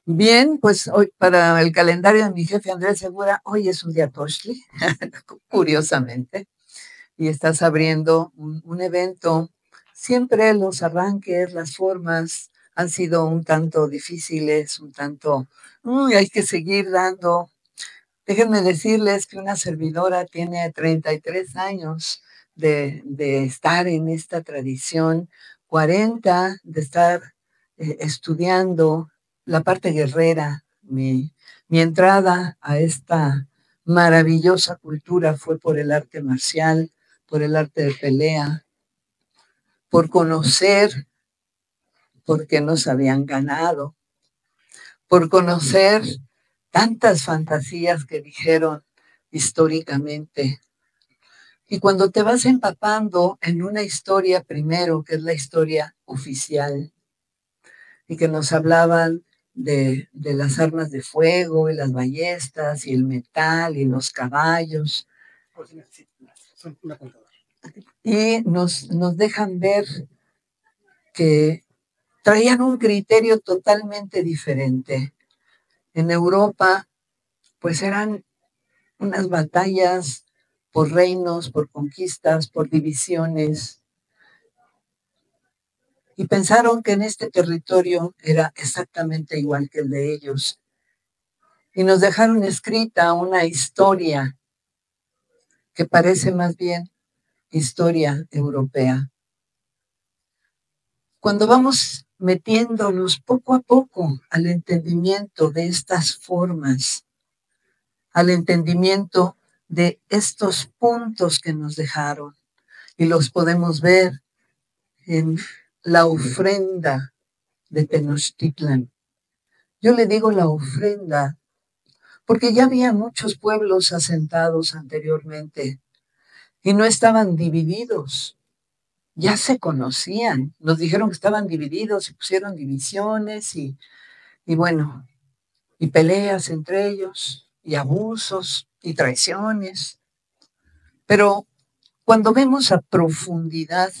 Bien, pues hoy para el calendario de mi jefe Andrés Segura, hoy es un día Toshli, curiosamente, y estás abriendo un evento. Siempre los arranques, las formas han sido un tanto difíciles, un tanto, hay que seguir dando. Déjenme decirles que una servidora tiene 33 años de estar en esta tradición, 40 de estar estudiando la parte guerrera. Mi entrada a esta maravillosa cultura fue por el arte marcial, por el arte de pelea, por conocer por qué nos habían ganado, por conocer tantas fantasías que dijeron históricamente. Y cuando te vas empapando en una historia primero, que es la historia oficial, y que nos hablaban de las armas de fuego y las ballestas y el metal y los caballos, y nos dejan ver que traían un criterio totalmente diferente. En Europa, pues eran unas batallas por reinos, por conquistas, por divisiones, y pensaron que en este territorio era exactamente igual que el de ellos. Y nos dejaron escrita una historia que parece más bien historia europea. Cuando vamos metiéndonos poco a poco al entendimiento de estas formas, al entendimiento de estos puntos que nos dejaron, y los podemos ver en la ofrenda de Tenochtitlan. Yo le digo la ofrenda porque ya había muchos pueblos asentados anteriormente y no estaban divididos, ya se conocían. Nos dijeron que estaban divididos y pusieron divisiones y bueno, y peleas entre ellos, y abusos y traiciones. Pero cuando vemos a profundidad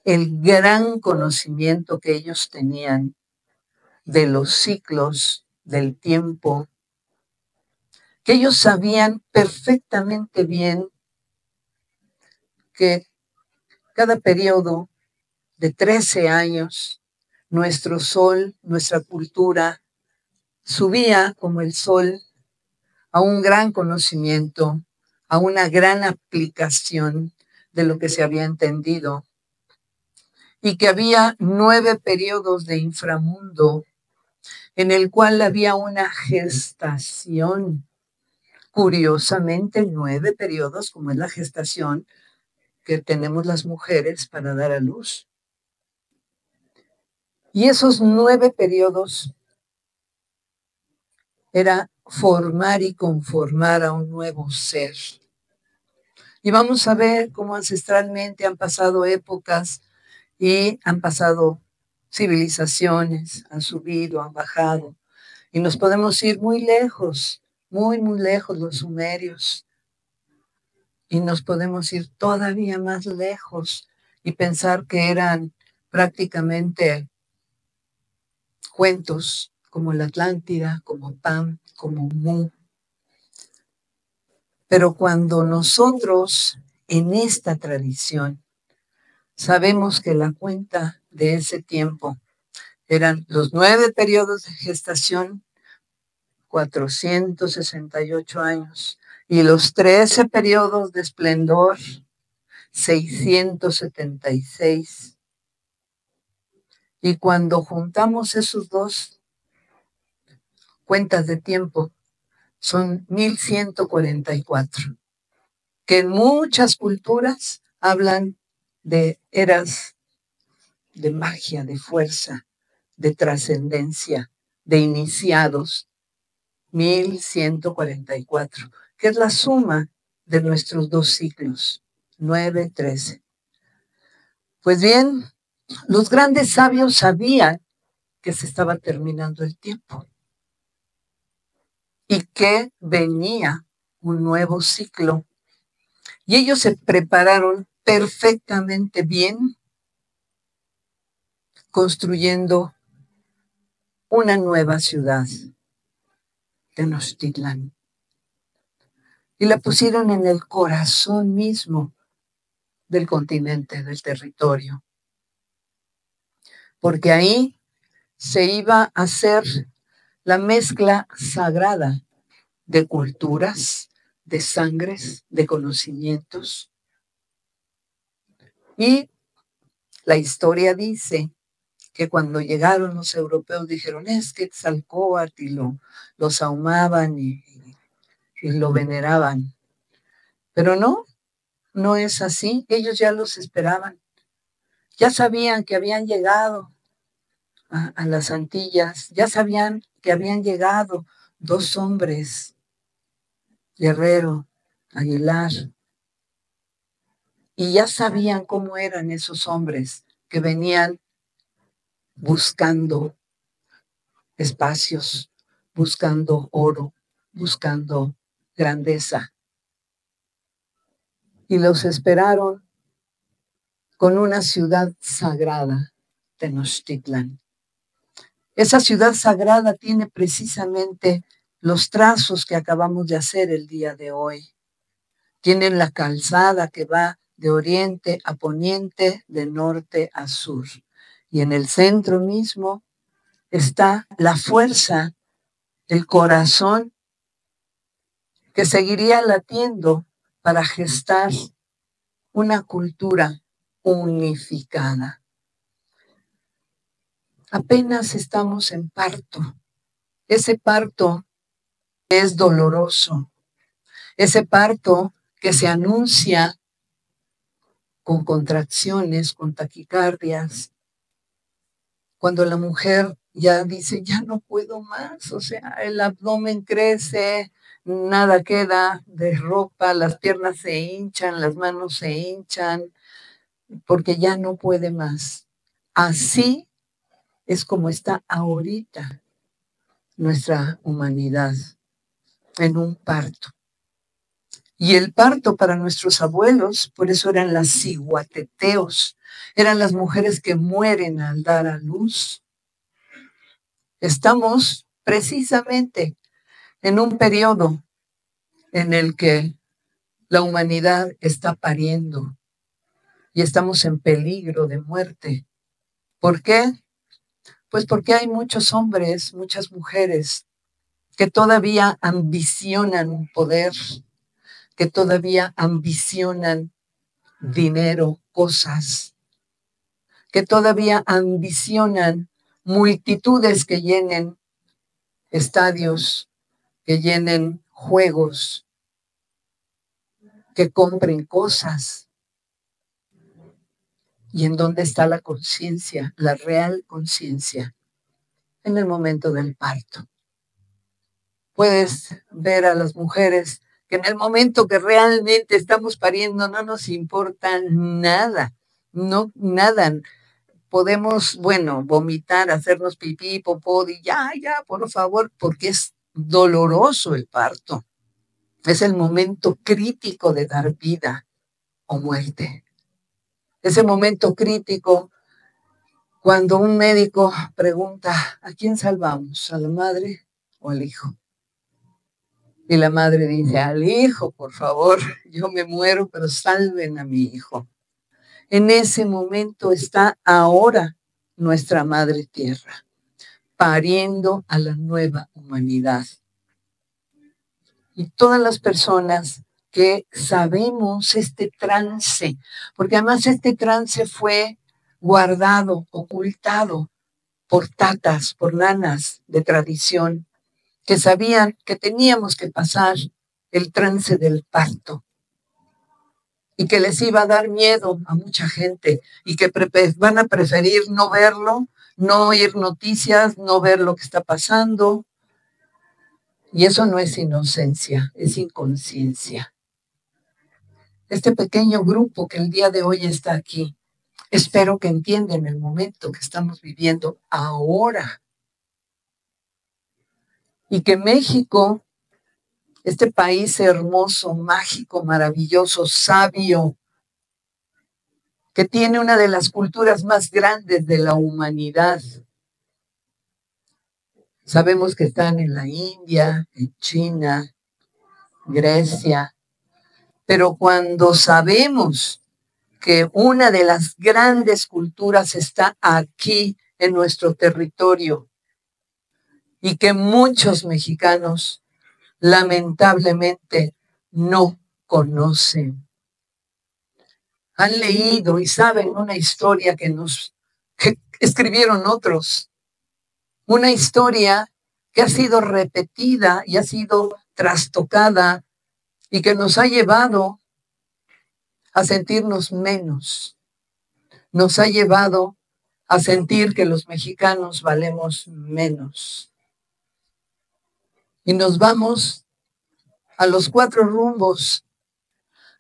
el gran conocimiento que ellos tenían de los ciclos del tiempo, que ellos sabían perfectamente bien que cada periodo de 13 años, nuestro sol, nuestra cultura, subía como el sol a un gran conocimiento, a una gran aplicación de lo que se había entendido, y que había 9 periodos de inframundo en el cual había una gestación. Curiosamente, 9 periodos, como es la gestación que tenemos las mujeres para dar a luz. Y esos 9 periodos era formar y conformar a un nuevo ser. Y vamos a ver cómo ancestralmente han pasado épocas y han pasado civilizaciones, han subido, han bajado. Y nos podemos ir muy lejos, muy, muy lejos los sumerios. Y nos podemos ir todavía más lejos y pensar que eran prácticamente cuentos como la Atlántida, como Pan, como Mu. Pero cuando nosotros en esta tradición sabemos que la cuenta de ese tiempo eran los 9 periodos de gestación, 468 años, y los 13 periodos de esplendor, 676. Y cuando juntamos esos dos cuentas de tiempo, son 1144, que en muchas culturas hablan de eras de magia, de fuerza, de trascendencia, de iniciados. 1144, que es la suma de nuestros dos ciclos, 9, 13. Pues bien, los grandes sabios sabían que se estaba terminando el tiempo y que venía un nuevo ciclo. Y ellos se prepararon perfectamente bien construyendo una nueva ciudad, Tenochtitlan. Y la pusieron en el corazón mismo del continente, del territorio. Porque ahí se iba a hacer la mezcla sagrada de culturas, de sangres, de conocimientos. Y la historia dice que cuando llegaron los europeos dijeron, es Quetzalcóatl, y los ahumaban y lo veneraban. Pero no es así. Ellos ya los esperaban. Ya sabían que habían llegado a las Antillas, ya sabían que habían llegado dos hombres, Guerrero, Aguilar, y ya sabían cómo eran esos hombres que venían buscando espacios, buscando oro, buscando grandeza. Y los esperaron con una ciudad sagrada, Tenochtitlan. Esa ciudad sagrada tiene precisamente los trazos que acabamos de hacer el día de hoy. Tienen la calzada que va de oriente a poniente, de norte a sur. Y en el centro mismo está la fuerza, el corazón que seguiría latiendo para gestar una cultura unificada. Apenas estamos en parto. Ese parto es doloroso. Ese parto que se anuncia con contracciones, con taquicardias, cuando la mujer ya dice, ya no puedo más, o sea, el abdomen crece, nada queda de ropa, las piernas se hinchan, las manos se hinchan, porque ya no puede más. Así es como está ahorita nuestra humanidad, en un parto. Y el parto para nuestros abuelos, por eso eran las ciguateteos, eran las mujeres que mueren al dar a luz. Estamos precisamente en un periodo en el que la humanidad está pariendo y estamos en peligro de muerte. ¿Por qué? Pues porque hay muchos hombres, muchas mujeres que todavía ambicionan poder, que todavía ambicionan dinero, cosas, que todavía ambicionan multitudes que llenen estadios, que llenen juegos, que compren cosas. ¿Y en dónde está la conciencia, la real conciencia? En el momento del parto. Puedes ver a las mujeres que en el momento que realmente estamos pariendo no nos importa nada, no, nada. Podemos, bueno, vomitar, hacernos pipí, popó, y ya, por favor, porque es doloroso el parto. Es el momento crítico de dar vida o muerte. Ese momento crítico cuando un médico pregunta, ¿a quién salvamos? ¿A la madre o al hijo? Y la madre dice, al hijo, por favor, yo me muero, pero salven a mi hijo. En ese momento está ahora nuestra madre tierra, pariendo a la nueva humanidad. Y todas las personas que sabemos este trance, porque además este trance fue guardado, ocultado por tatas, por nanas de tradición, que sabían que teníamos que pasar el trance del parto y que les iba a dar miedo a mucha gente y que van a preferir no verlo, no oír noticias, no ver lo que está pasando. Y eso no es inocencia, es inconsciencia. Este pequeño grupo que el día de hoy está aquí, espero que entiendan el momento que estamos viviendo ahora. Y que México, este país hermoso, mágico, maravilloso, sabio, que tiene una de las culturas más grandes de la humanidad, Sabemos que están en la India, en China, Grecia, pero cuando sabemos que una de las grandes culturas está aquí en nuestro territorio y que muchos mexicanos lamentablemente no conocen. Han leído y saben una historia que escribieron otros, una historia que ha sido repetida y ha sido trastocada y que nos ha llevado a sentirnos menos, nos ha llevado a sentir que los mexicanos valemos menos. Y nos vamos a los cuatro rumbos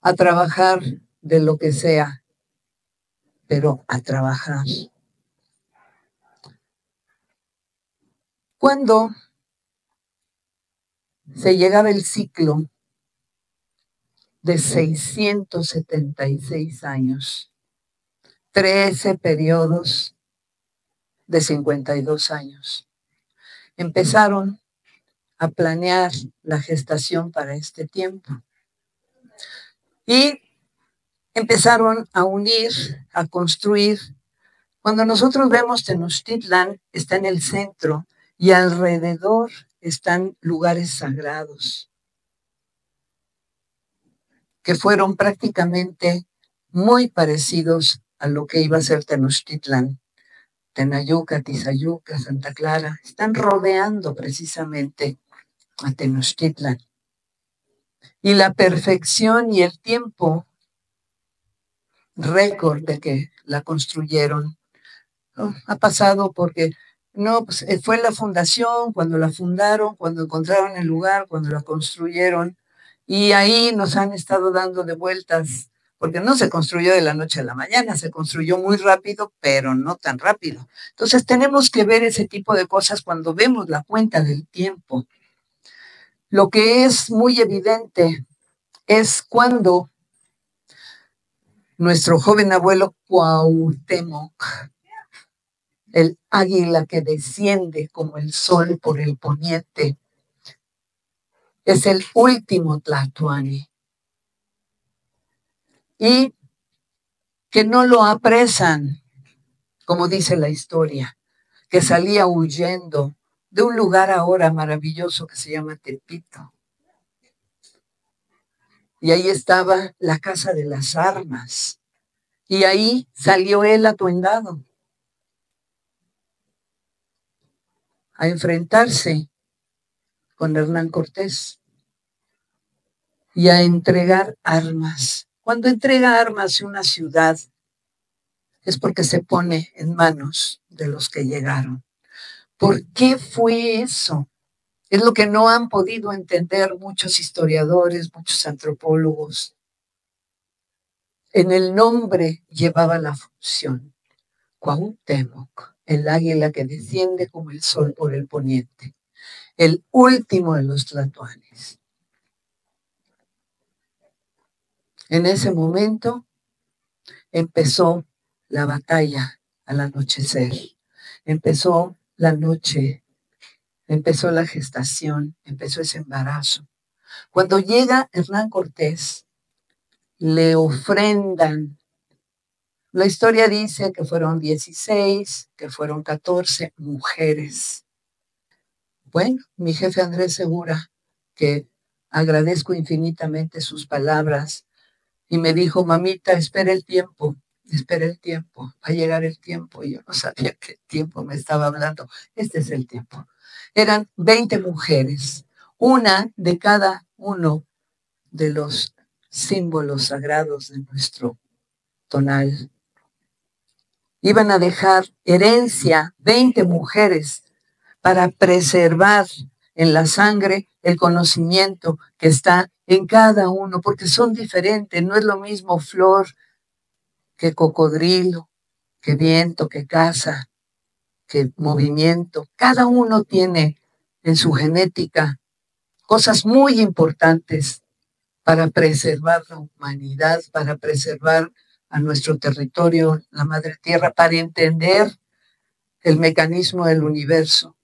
a trabajar de lo que sea, pero a trabajar. Cuando se llegaba el ciclo de 676 años, 13 periodos de 52 años, empezaron a planear la gestación para este tiempo. Y empezaron a unir, a construir. Cuando nosotros vemos Tenochtitlan, está en el centro y alrededor están lugares sagrados que fueron prácticamente muy parecidos a lo que iba a ser Tenochtitlan. Tenayuca, Tizayuca, Santa Clara, están rodeando precisamente a Tenochtitlan. Y la perfección y el tiempo récord de que la construyeron ha pasado porque no, pues, fue la fundación, cuando la fundaron, cuando encontraron el lugar, cuando la construyeron, y ahí nos han estado dando de vueltas, porque no se construyó de la noche a la mañana, se construyó muy rápido, pero no tan rápido. Entonces tenemos que ver ese tipo de cosas cuando vemos la cuenta del tiempo. Lo que es muy evidente es cuando nuestro joven abuelo Cuauhtémoc, el águila que desciende como el sol por el poniente, es el último Tlatoani. Y que no lo apresan, como dice la historia, que salía huyendo de un lugar ahora maravilloso que se llama Tepito. Y ahí estaba la casa de las armas. Y ahí salió él atuendado a enfrentarse con Hernán Cortés y a entregar armas. Cuando entrega armas a una ciudad es porque se pone en manos de los que llegaron. ¿Por qué fue eso? Es lo que no han podido entender muchos historiadores, muchos antropólogos. En el nombre llevaba la función. Cuauhtémoc, el águila que desciende como el sol por el poniente, el último de los tlatoanes. En ese momento empezó la batalla al anochecer, empezó la noche, empezó la gestación, empezó ese embarazo. Cuando llega Hernán Cortés, le ofrendan. La historia dice que fueron 16, que fueron 14 mujeres. Bueno, mi jefe Andrés Segura, que agradezco infinitamente sus palabras, y me dijo, mamita, espera el tiempo, va a llegar el tiempo. Y yo no sabía qué tiempo me estaba hablando. Este es el tiempo. Eran 20 mujeres, una de cada uno de los símbolos sagrados de nuestro tonal. Iban a dejar herencia 20 mujeres para preservar en la sangre el conocimiento que está en cada uno, porque son diferentes, no es lo mismo flor que cocodrilo, que viento, que casa, que movimiento. Cada uno tiene en su genética cosas muy importantes para preservar la humanidad, para preservar a nuestro territorio, la madre tierra, para entender el mecanismo del universo.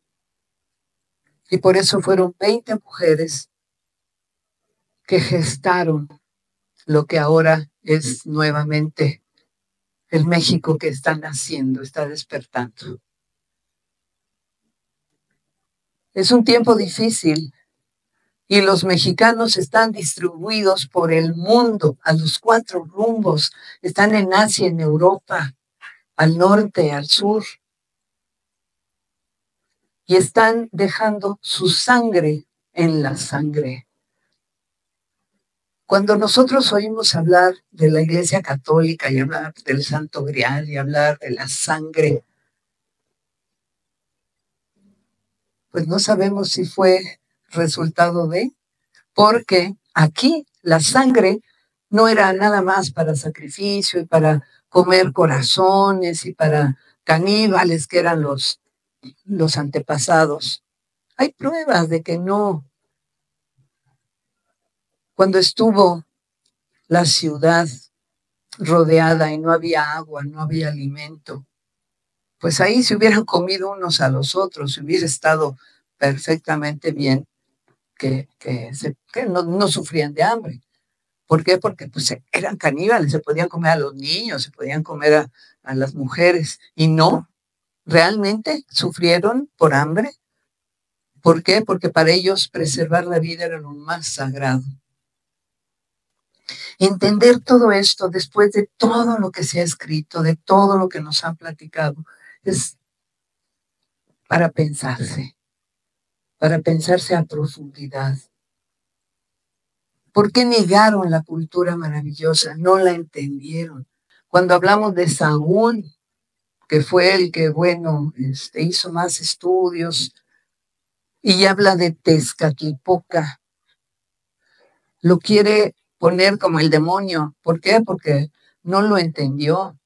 Y por eso fueron 20 mujeres que gestaron lo que ahora es nuevamente el México que está naciendo, está despertando. Es un tiempo difícil y los mexicanos están distribuidos por el mundo a los 4 rumbos. Están en Asia, en Europa, al norte, al sur. Y están dejando su sangre en la sangre. Cuando nosotros oímos hablar de la Iglesia Católica y hablar del Santo Grial y hablar de la sangre, pues no sabemos si fue resultado de, porque aquí la sangre no era nada más para sacrificio y para comer corazones y para caníbales que eran los antepasados. Hay pruebas de que no. Cuando estuvo la ciudad rodeada y no había agua, no había alimento, pues ahí se hubieran comido unos a los otros, hubiera estado perfectamente bien que no sufrían de hambre. ¿Por qué? Porque pues eran caníbales, se podían comer a los niños, se podían comer a las mujeres, y no, realmente sufrieron por hambre. ¿Por qué? Porque para ellos preservar la vida era lo más sagrado. Entender todo esto después de todo lo que se ha escrito, de todo lo que nos han platicado, es para pensarse a profundidad. ¿Por qué negaron la cultura maravillosa? No la entendieron. Cuando hablamos de Sahún, que fue el que, bueno, hizo más estudios, y habla de Tezcatlipoca, lo quiere poner como el demonio. ¿Por qué? Porque no lo entendió.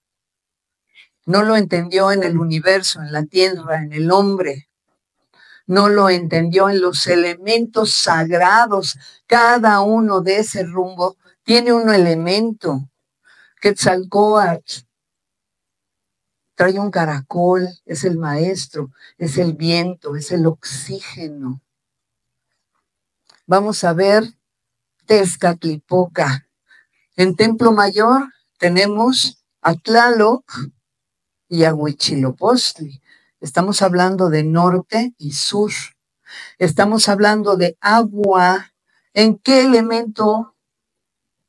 No lo entendió en el universo, en la tierra, en el hombre. No lo entendió en los elementos sagrados. Cada uno de ese rumbo tiene un elemento. Quetzalcóatl trae un caracol, es el maestro, es el viento, es el oxígeno. Vamos a ver Tezcatlipoca. En Templo Mayor tenemos a Tlaloc y a Huitzilopochtli. Estamos hablando de norte y sur. Estamos hablando de agua. ¿En qué elemento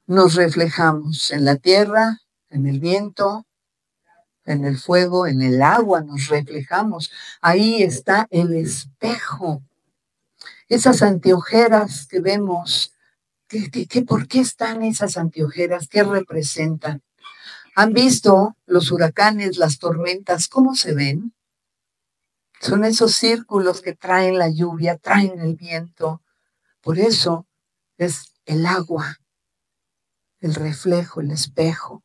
nos reflejamos? En la tierra, en el viento, en el fuego, en el agua nos reflejamos. Ahí está el espejo. Esas anteojeras que vemos, ¿por qué están esas anteojeras? ¿Qué representan? ¿Han visto los huracanes, las tormentas? ¿Cómo se ven? Son esos círculos que traen la lluvia, traen el viento. Por eso es el agua, el reflejo, el espejo.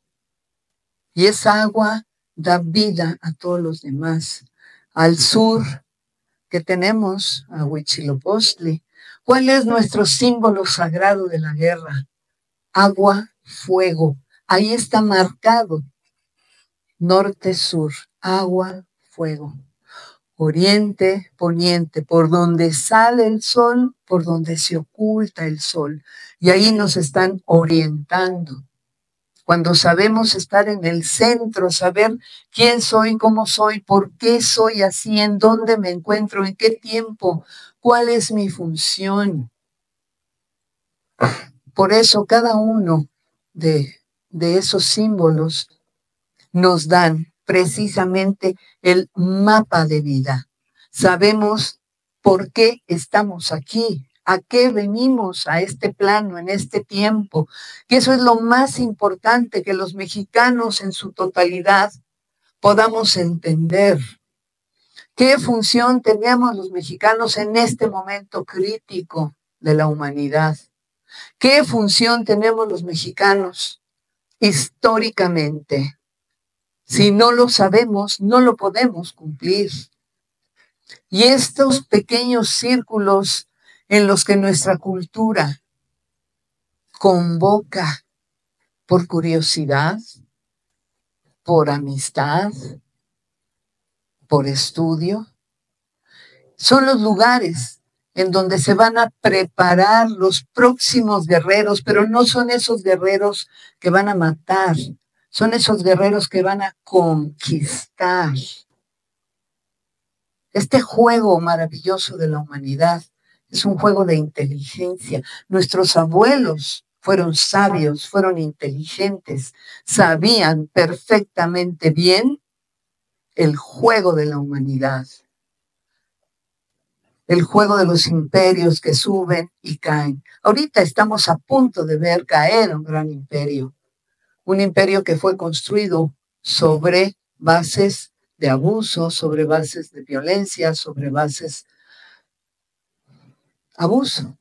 Y esa agua da vida a todos los demás. Al sur, que tenemos a Huitzilopochtli. ¿Cuál es nuestro símbolo sagrado de la guerra? Agua, fuego. Ahí está marcado. Norte, sur, agua, fuego. Oriente, poniente, por donde sale el sol, por donde se oculta el sol. Y ahí nos están orientando. Cuando sabemos estar en el centro, saber quién soy, cómo soy, por qué soy así, en dónde me encuentro, en qué tiempo, cuál es mi función. Por eso cada uno de esos símbolos nos dan precisamente el mapa de vida. Sabemos por qué estamos aquí, a qué venimos a este plano, en este tiempo, que eso es lo más importante, que los mexicanos en su totalidad podamos entender. ¿Qué función tenemos los mexicanos en este momento crítico de la humanidad? ¿Qué función tenemos los mexicanos históricamente? Si no lo sabemos, no lo podemos cumplir. Y estos pequeños círculos en los que nuestra cultura convoca por curiosidad, por amistad, por estudio, son los lugares en donde se van a preparar los próximos guerreros, pero no son esos guerreros que van a matar, son esos guerreros que van a conquistar. Este juego maravilloso de la humanidad es un juego de inteligencia. Nuestros abuelos fueron sabios, fueron inteligentes, sabían perfectamente bien el juego de la humanidad, el juego de los imperios que suben y caen. Ahorita estamos a punto de ver caer un gran imperio, un imperio que fue construido sobre bases de abuso, sobre bases de violencia, sobre bases de abuso.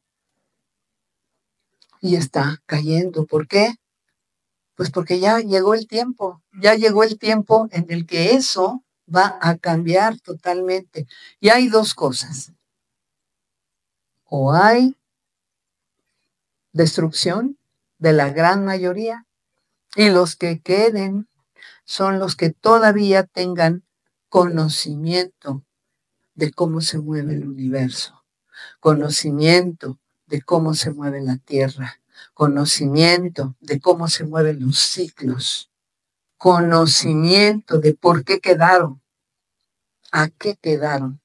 Y está cayendo. ¿Por qué? Pues porque ya llegó el tiempo en el que eso va a cambiar totalmente. Y hay dos cosas. O hay destrucción de la gran mayoría y los que queden son los que todavía tengan conocimiento de cómo se mueve el universo, conocimiento de cómo se mueve la Tierra, conocimiento de cómo se mueven los ciclos, conocimiento de por qué quedaron, a qué quedaron.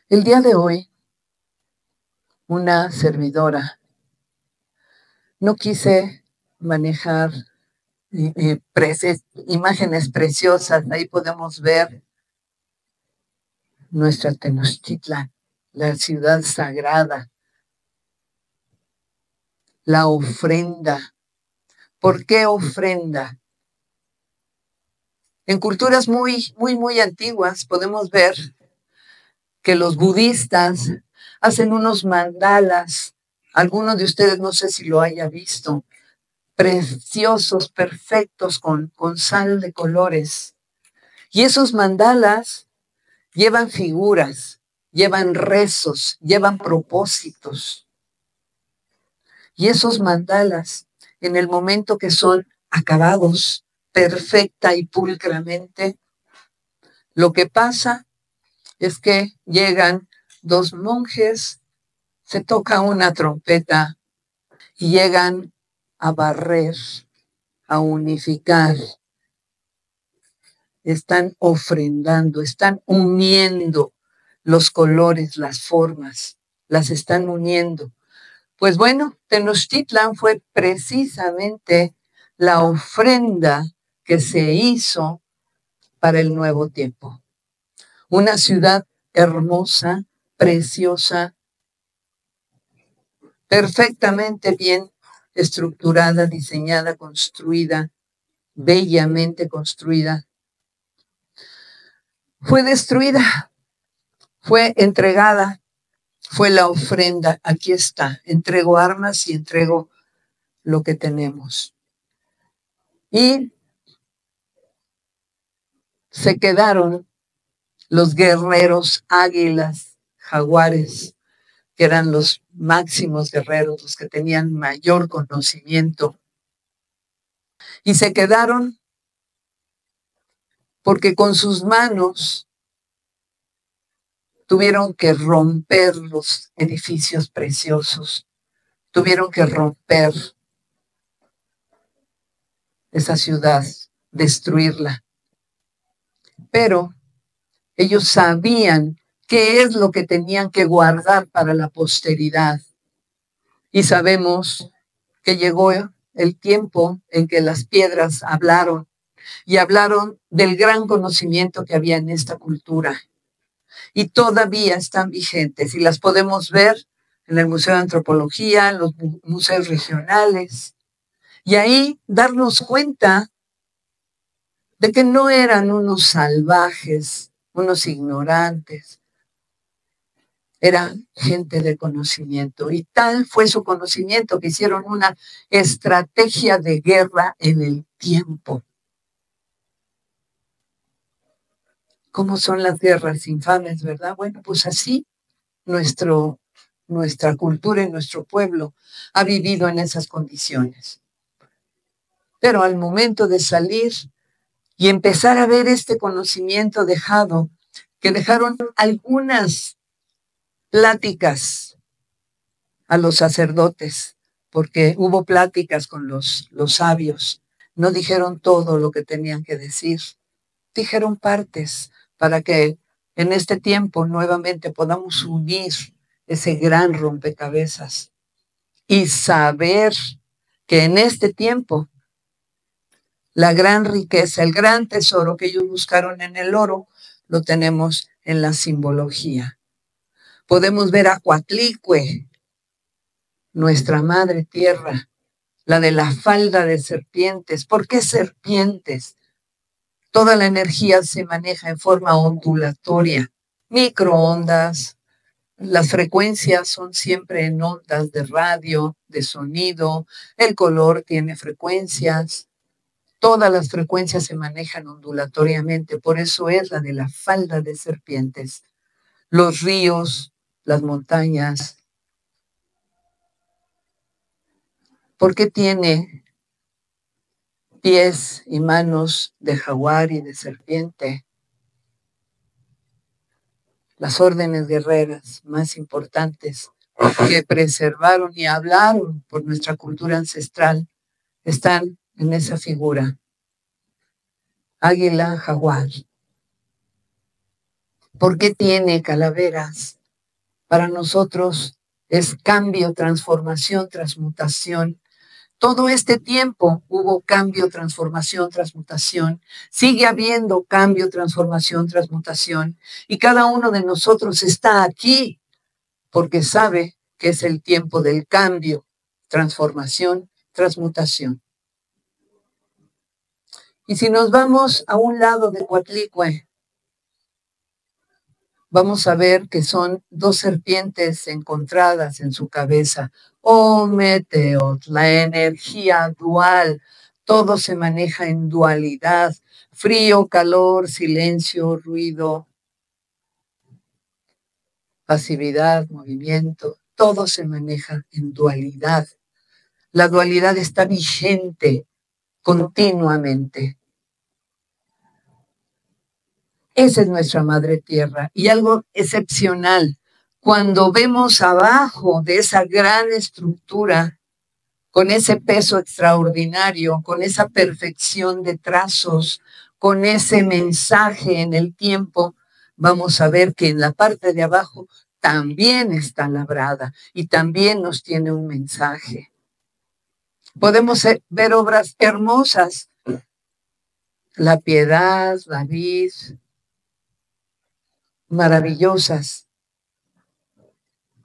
El día de hoy, una servidora, no quise manejar imágenes preciosas, ahí podemos ver nuestra Tenochtitlan, la ciudad sagrada, la ofrenda. ¿Por qué ofrenda? En culturas muy antiguas podemos ver que los budistas hacen unos mandalas. Algunos de ustedes no sé si lo haya visto, preciosos, perfectos, con sal de colores. Y esos mandalas llevan figuras, llevan rezos, llevan propósitos. Y esos mandalas, en el momento que son acabados perfecta y pulcramente, lo que pasa es que llegan dos monjes, se toca una trompeta y llegan a barrer, a unificar. Están ofrendando, están uniendo los colores, las formas, las están uniendo. Pues bueno, Tenochtitlan fue precisamente la ofrenda que se hizo para el nuevo tiempo. Una ciudad hermosa, preciosa, perfectamente bien estructurada, diseñada, construida, bellamente construida. Fue destruida, fue entregada, fue la ofrenda. Aquí está, entrego armas y entrego lo que tenemos. Y se quedaron los guerreros águilas, jaguares, que eran los máximos guerreros, los que tenían mayor conocimiento. Y se quedaron porque con sus manos tuvieron que romper los edificios preciosos, tuvieron que romper esa ciudad, destruirla. Pero ellos sabían qué es lo que tenían que guardar para la posteridad. Y sabemos que llegó el tiempo en que las piedras hablaron y hablaron del gran conocimiento que había en esta cultura. Y todavía están vigentes y las podemos ver en el Museo de Antropología, en los museos regionales. Y ahí darnos cuenta de que no eran unos salvajes, unos ignorantes, eran gente de conocimiento. Y tal fue su conocimiento que hicieron una estrategia de guerra en el tiempo. ¿Cómo son las guerras infames, verdad? Bueno, pues así nuestra cultura y nuestro pueblo ha vivido en esas condiciones. Pero al momento de salir y empezar a ver este conocimiento dejado, que dejaron algunas pláticas a los sacerdotes, porque hubo pláticas con los sabios. No dijeron todo lo que tenían que decir, dijeron partes para que en este tiempo nuevamente podamos unir ese gran rompecabezas y saber que en este tiempo la gran riqueza, el gran tesoro que ellos buscaron en el oro, lo tenemos en la simbología. Podemos ver a Coatlicue, nuestra madre tierra, la de la falda de serpientes. ¿Por qué serpientes? Toda la energía se maneja en forma ondulatoria, microondas. Las frecuencias son siempre en ondas de radio, de sonido. El color tiene frecuencias. Todas las frecuencias se manejan ondulatoriamente, por eso es la de la falda de serpientes. Los ríos, las montañas. ¿Por qué tiene pies y manos de jaguar y de serpiente? Las órdenes guerreras más importantes que preservaron y hablaron por nuestra cultura ancestral están en esa figura. Águila, jaguar. ¿Por qué tiene calaveras? Para nosotros es cambio, transformación, transmutación. Todo este tiempo hubo cambio, transformación, transmutación. Sigue habiendo cambio, transformación, transmutación. Y cada uno de nosotros está aquí porque sabe que es el tiempo del cambio, transformación, transmutación. Y si nos vamos a un lado de Coatlicue, vamos a ver que son dos serpientes encontradas en su cabeza. Oh, Meteot, la energía dual. Todo se maneja en dualidad. Frío, calor, silencio, ruido, pasividad, movimiento. Todo se maneja en dualidad. La dualidad está vigente continuamente. Esa es nuestra madre tierra. Y algo excepcional, cuando vemos abajo de esa gran estructura, con ese peso extraordinario, con esa perfección de trazos, con ese mensaje en el tiempo, vamos a ver que en la parte de abajo también está labrada y también nos tiene un mensaje. Podemos ver obras hermosas, la piedad, la vid, maravillosas.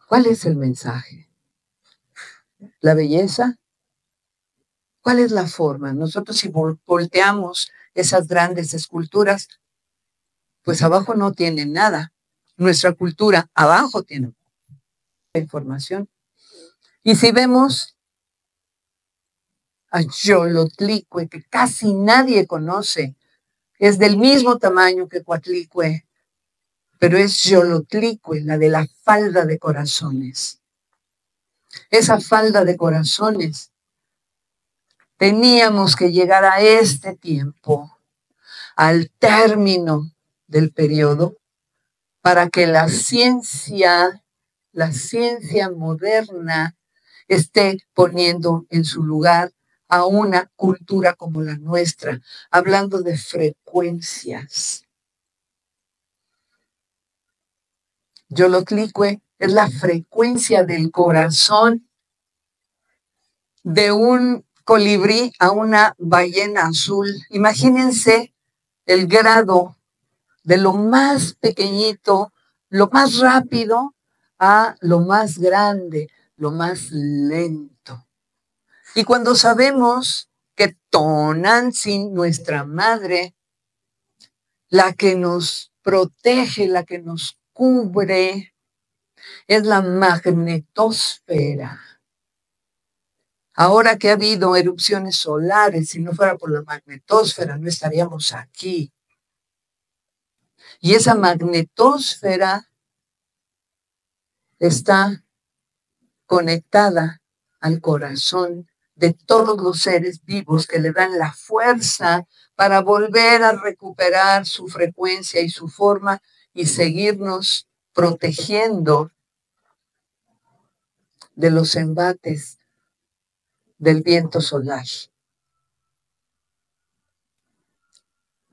¿Cuál es el mensaje? ¿La belleza? ¿Cuál es la forma? Nosotros si volteamos esas grandes esculturas, pues abajo no tienen nada. Nuestra cultura abajo tiene información. Y si vemos a Xolotlicue, que casi nadie conoce, es del mismo tamaño que Coatlicue, pero es Xolotlicue, la de la falda de corazones. Esa falda de corazones, teníamos que llegar a este tiempo, al término del periodo, para que la ciencia moderna esté poniendo en su lugar a una cultura como la nuestra, hablando de frecuencias. Xolotlicue es la frecuencia del corazón de un colibrí a una ballena azul. Imagínense el grado de lo más pequeñito, lo más rápido, a lo más grande, lo más lento. Y cuando sabemos que Tonantzin, nuestra madre, la que nos protege, la que nos cubre, es la magnetosfera. Ahora que ha habido erupciones solares, si no fuera por la magnetosfera, no estaríamos aquí. Y esa magnetosfera está conectada al corazón de todos los seres vivos que le dan la fuerza para volver a recuperar su frecuencia y su forma y seguirnos protegiendo de los embates del viento solar.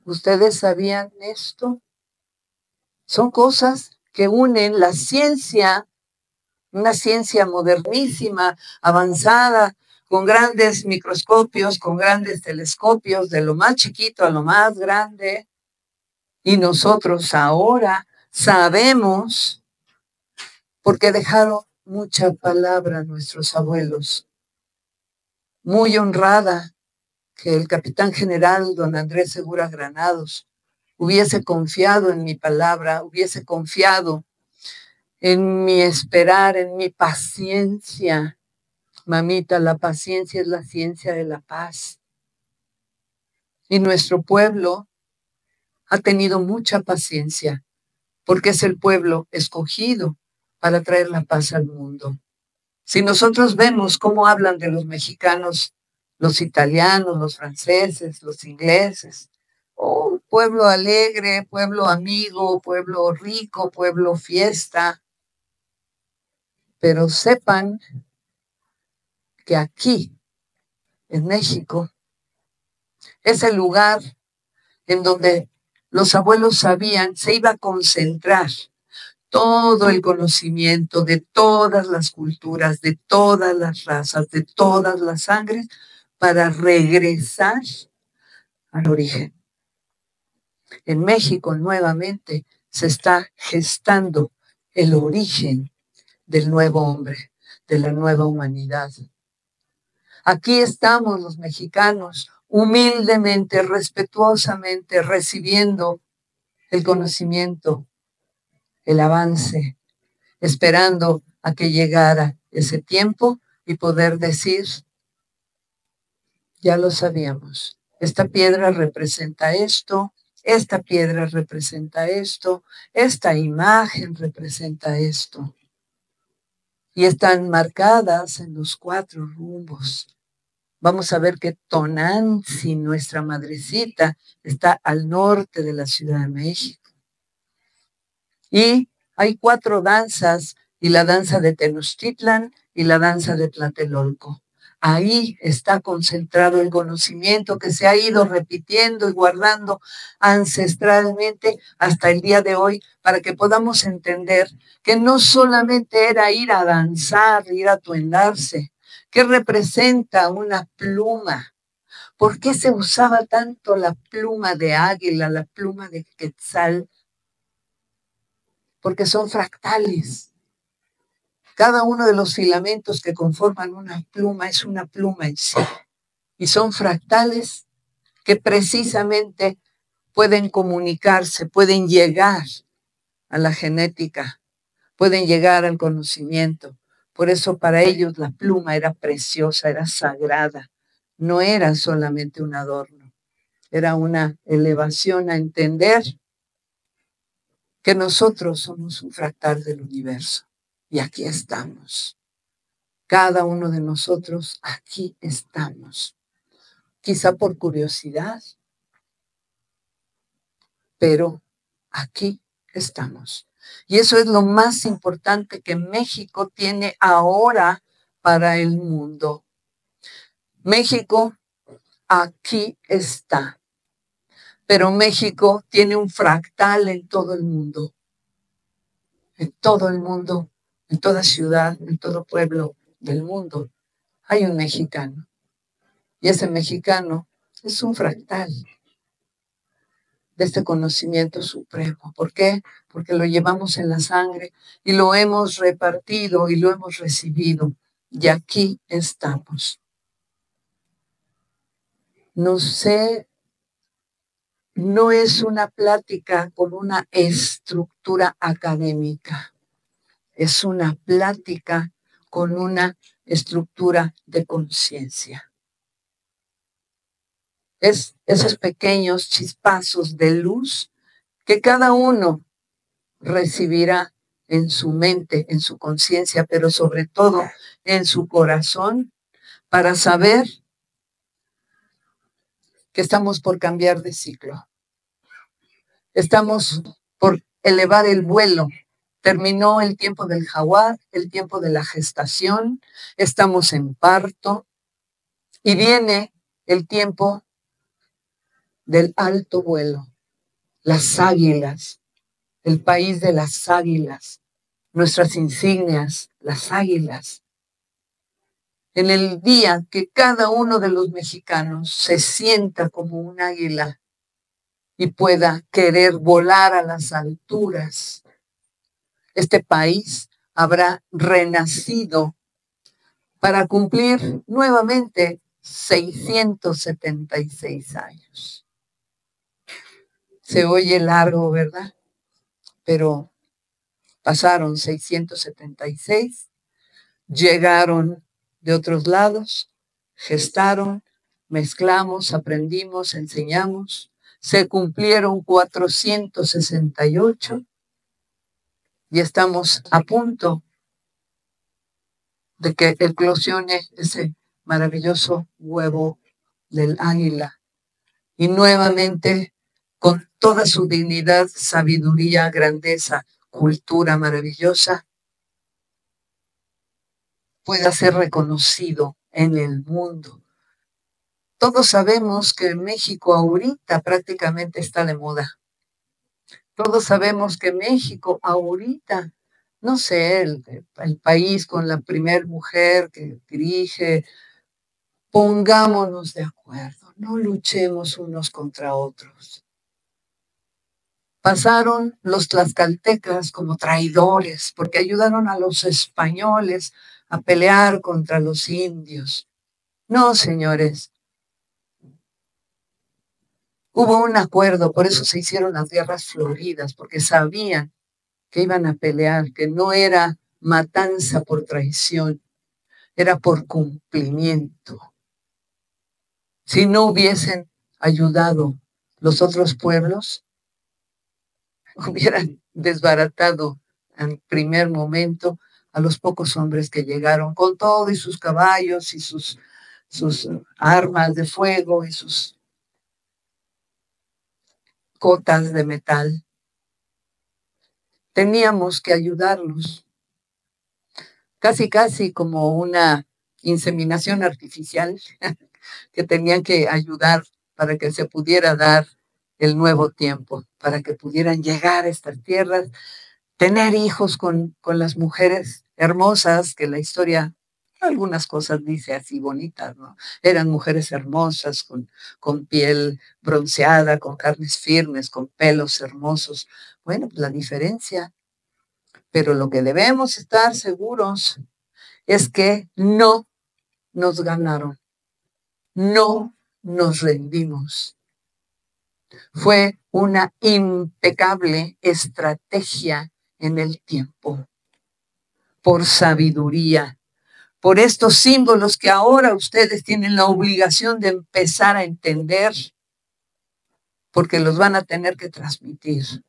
¿Ustedes sabían esto? Son cosas que unen la ciencia, una ciencia modernísima, avanzada, con grandes microscopios, con grandes telescopios, de lo más chiquito a lo más grande. Y nosotros ahora sabemos, porque dejaron mucha palabra nuestros abuelos, muy honrada, que el capitán general don Andrés Segura Granados hubiese confiado en mi palabra, hubiese confiado en mi esperar, en mi paciencia. Mamita, la paciencia es la ciencia de la paz. Y nuestro pueblo ha tenido mucha paciencia, porque es el pueblo escogido para traer la paz al mundo. Si nosotros vemos cómo hablan de los mexicanos, los italianos, los franceses, los ingleses, oh, pueblo alegre, pueblo amigo, pueblo rico, pueblo fiesta, pero sepan que aquí, en México, es el lugar en donde los abuelos sabían se iba a concentrar todo el conocimiento de todas las culturas, de todas las razas, de todas las sangres, para regresar al origen. En México nuevamente se está gestando el origen del nuevo hombre, de la nueva humanidad. Aquí estamos los mexicanos, humildemente, respetuosamente, recibiendo el conocimiento, el avance, esperando a que llegara ese tiempo y poder decir, ya lo sabíamos, esta piedra representa esto, esta piedra representa esto, esta imagen representa esto. Y están marcadas en los 4 rumbos. Vamos a ver que Tonantzin, nuestra madrecita, está al norte de la Ciudad de México. Y hay 4 danzas, y la danza de Tenochtitlan y la danza de Tlatelolco. Ahí está concentrado el conocimiento que se ha ido repitiendo y guardando ancestralmente hasta el día de hoy, para que podamos entender que no solamente era ir a danzar, ir a atuendarse, que representa una pluma. ¿Por qué se usaba tanto la pluma de águila, la pluma de quetzal? Porque son fractales. Cada uno de los filamentos que conforman una pluma es una pluma en sí. Y son fractales que precisamente pueden comunicarse, pueden llegar a la genética, pueden llegar al conocimiento. Por eso para ellos la pluma era preciosa, era sagrada. No era solamente un adorno, era una elevación a entender que nosotros somos un fractal del universo. Y aquí estamos. Cada uno de nosotros aquí estamos. Quizá por curiosidad, pero aquí estamos. Y eso es lo más importante que México tiene ahora para el mundo. México aquí está, pero México tiene un fractal en todo el mundo. En todo el mundo, en toda ciudad, en todo pueblo del mundo, hay un mexicano. Y ese mexicano es un fractal de este conocimiento supremo. ¿Por qué? Porque lo llevamos en la sangre y lo hemos repartido y lo hemos recibido. Y aquí estamos. No sé, no es una plática con una estructura académica. Es una plática con una estructura de conciencia. Es esos pequeños chispazos de luz que cada uno recibirá en su mente, en su conciencia, pero sobre todo en su corazón, para saber que estamos por cambiar de ciclo. Estamos por elevar el vuelo Terminó el tiempo del jaguar, el tiempo de la gestación, estamos en parto y viene el tiempo del alto vuelo, las águilas, el país de las águilas, nuestras insignias, las águilas. En el día que cada uno de los mexicanos se sienta como un águila y pueda querer volar a las alturas, este país habrá renacido para cumplir nuevamente 676 años. Se oye largo, ¿verdad? Pero pasaron 676, llegaron de otros lados, gestaron, mezclamos, aprendimos, enseñamos, se cumplieron 468 y estamos a punto de que eclosione ese maravilloso huevo del águila y nuevamente con toda su dignidad, sabiduría, grandeza, cultura maravillosa, pueda ser reconocido en el mundo. Todos sabemos que México ahorita prácticamente está de moda. Todos sabemos que México ahorita, no sé, el país con la primer mujer que dirige, pongámonos de acuerdo, no luchemos unos contra otros. Pasaron los tlaxcaltecas como traidores porque ayudaron a los españoles a pelear contra los indios. No, señores. Hubo un acuerdo, por eso se hicieron las guerras floridas, porque sabían que iban a pelear, que no era matanza por traición, era por cumplimiento. Si no hubiesen ayudado los otros pueblos, hubieran desbaratado en primer momento a los pocos hombres que llegaron con todo y sus caballos y sus armas de fuego y sus cotas de metal. Teníamos que ayudarlos, casi como una inseminación artificial que tenían que ayudar para que se pudiera dar el nuevo tiempo, para que pudieran llegar a estas tierras, tener hijos con las mujeres hermosas, que la historia, algunas cosas dice así bonitas, ¿no? Eran mujeres hermosas, con piel bronceada, con carnes firmes, con pelos hermosos. Bueno, pues la diferencia. Pero lo que debemos estar seguros es que no nos ganaron, no nos rendimos. Fue una impecable estrategia en el tiempo, por sabiduría, por estos símbolos que ahora ustedes tienen la obligación de empezar a entender, porque los van a tener que transmitir.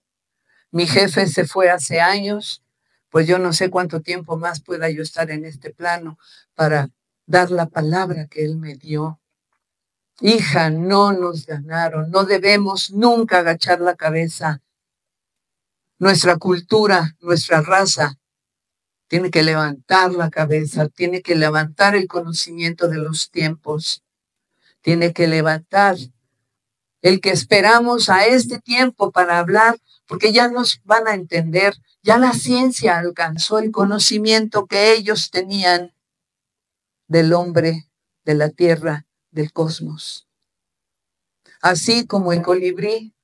Mi jefe se fue hace años, pues yo no sé cuánto tiempo más pueda yo estar en este plano para dar la palabra que él me dio. Hija, no nos ganaron, no debemos nunca agachar la cabeza. Nuestra cultura, nuestra raza, tiene que levantar la cabeza, tiene que levantar el conocimiento de los tiempos, tiene que levantar el que esperamos a este tiempo para hablar, porque ya nos van a entender, ya la ciencia alcanzó el conocimiento que ellos tenían del hombre, de la tierra, del cosmos. Así como el colibrí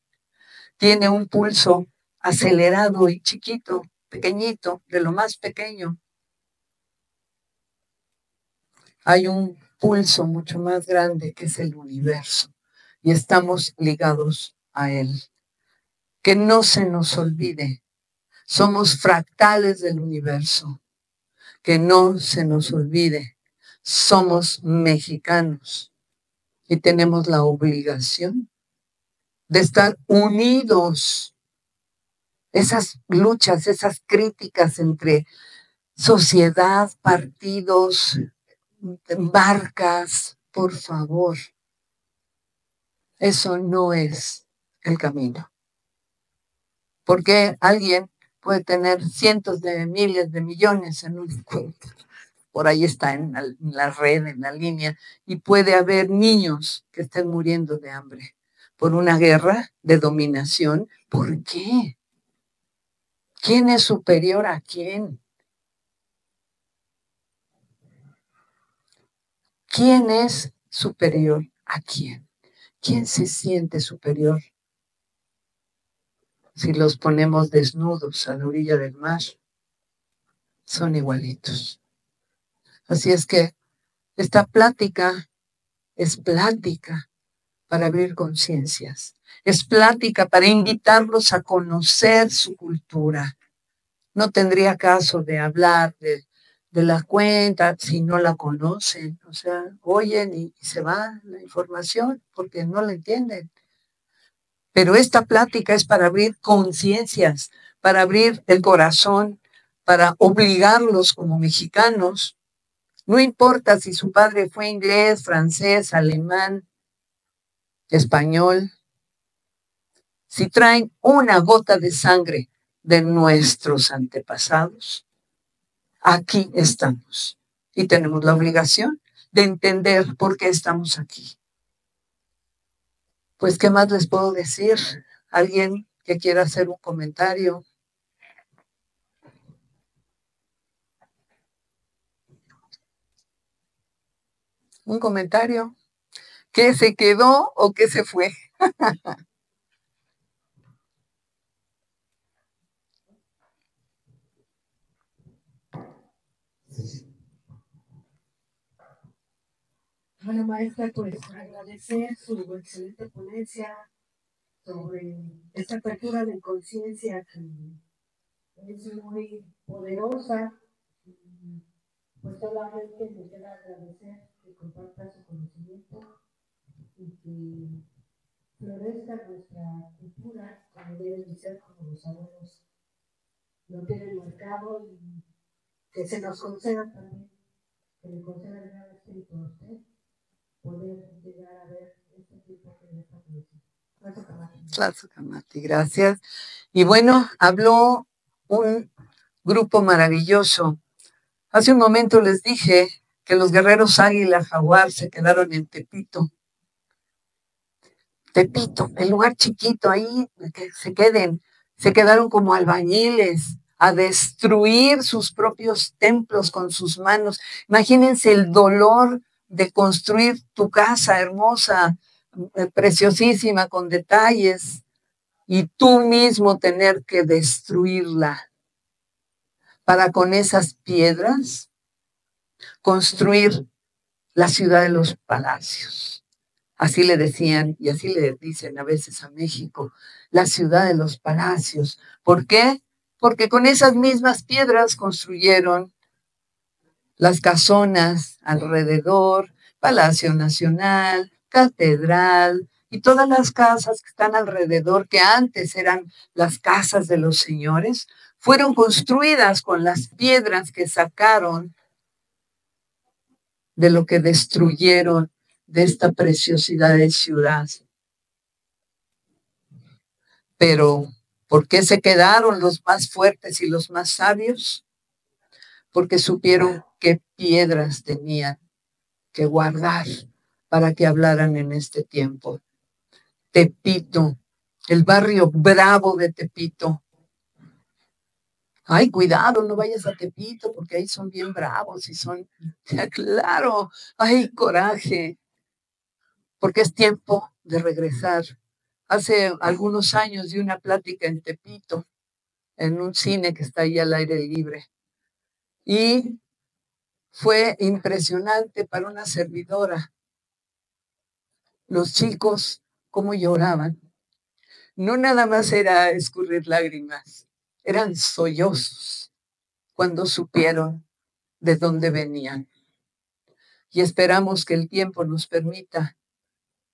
tiene un pulso acelerado y chiquito, pequeñito, de lo más pequeño, hay un pulso mucho más grande que es el universo y estamos ligados a él. Que no se nos olvide, somos fractales del universo. Que no se nos olvide, somos mexicanos y tenemos la obligación de estar unidos. Esas luchas, esas críticas entre sociedad, partidos, marcas, por favor, eso no es el camino. Porque alguien puede tener cientos de miles de millones en una cuenta. Por ahí está en la red, en la línea, y puede haber niños que estén muriendo de hambre por una guerra de dominación. ¿Por qué? ¿Quién es superior a quién? ¿Quién es superior a quién? ¿Quién se siente superior si los ponemos desnudos a la orilla del mar? Son igualitos. Así es que esta plática es plática para abrir conciencias, es plática para invitarlos a conocer su cultura. No tendría caso de hablar de la cuenta si no la conocen, o sea, oyen y se va la información porque no la entienden. Pero esta plática es para abrir conciencias, para abrir el corazón, para obligarlos como mexicanos. No importa si su padre fue inglés, francés, alemán, español, si traen una gota de sangre de nuestros antepasados, aquí estamos y tenemos la obligación de entender por qué estamos aquí. Pues, ¿qué más les puedo decir? ¿Alguien que quiera hacer un comentario? ¿Un comentario? ¿Qué se quedó o qué se fue? Bueno, maestra, pues agradecer su excelente ponencia sobre esta apertura de conciencia que es muy poderosa. Pues solamente me queda agradecer que comparta su conocimiento y que florezca nuestra cultura como debe de ser, como los abuelos lo tienen marcado, y que se nos conceda también, que le conceda el gran espíritu a usted, poder llegar a ver este tipo de esta poesía. Tlazocamati, gracias. Y bueno, habló un grupo maravilloso. Hace un momento les dije que los guerreros Águila Jaguar se quedaron en Tepito. Tepito, el lugar chiquito, ahí que se quedaron como albañiles a destruir sus propios templos con sus manos. Imagínense el dolor de construir tu casa hermosa, preciosísima, con detalles, y tú mismo tener que destruirla para con esas piedras construir la ciudad de los palacios. Así le decían y así le dicen a veces a México, la ciudad de los palacios. ¿Por qué? Porque con esas mismas piedras construyeron las casonas alrededor, Palacio Nacional, Catedral y todas las casas que están alrededor, que antes eran las casas de los señores, fueron construidas con las piedras que sacaron de lo que destruyeron de esta preciosidad de ciudad. Pero, ¿por qué se quedaron los más fuertes y los más sabios? Porque supieron qué piedras tenían que guardar para que hablaran en este tiempo. Tepito, el barrio bravo de Tepito. Ay, cuidado, no vayas a Tepito porque ahí son bien bravos y son, claro, ay, coraje, porque es tiempo de regresar. Hace algunos años di una plática en Tepito, en un cine que está ahí al aire libre. Y fue impresionante para una servidora. Los chicos, cómo lloraban. No nada más era escurrir lágrimas, eran sollozos cuando supieron de dónde venían. Y esperamos que el tiempo nos permita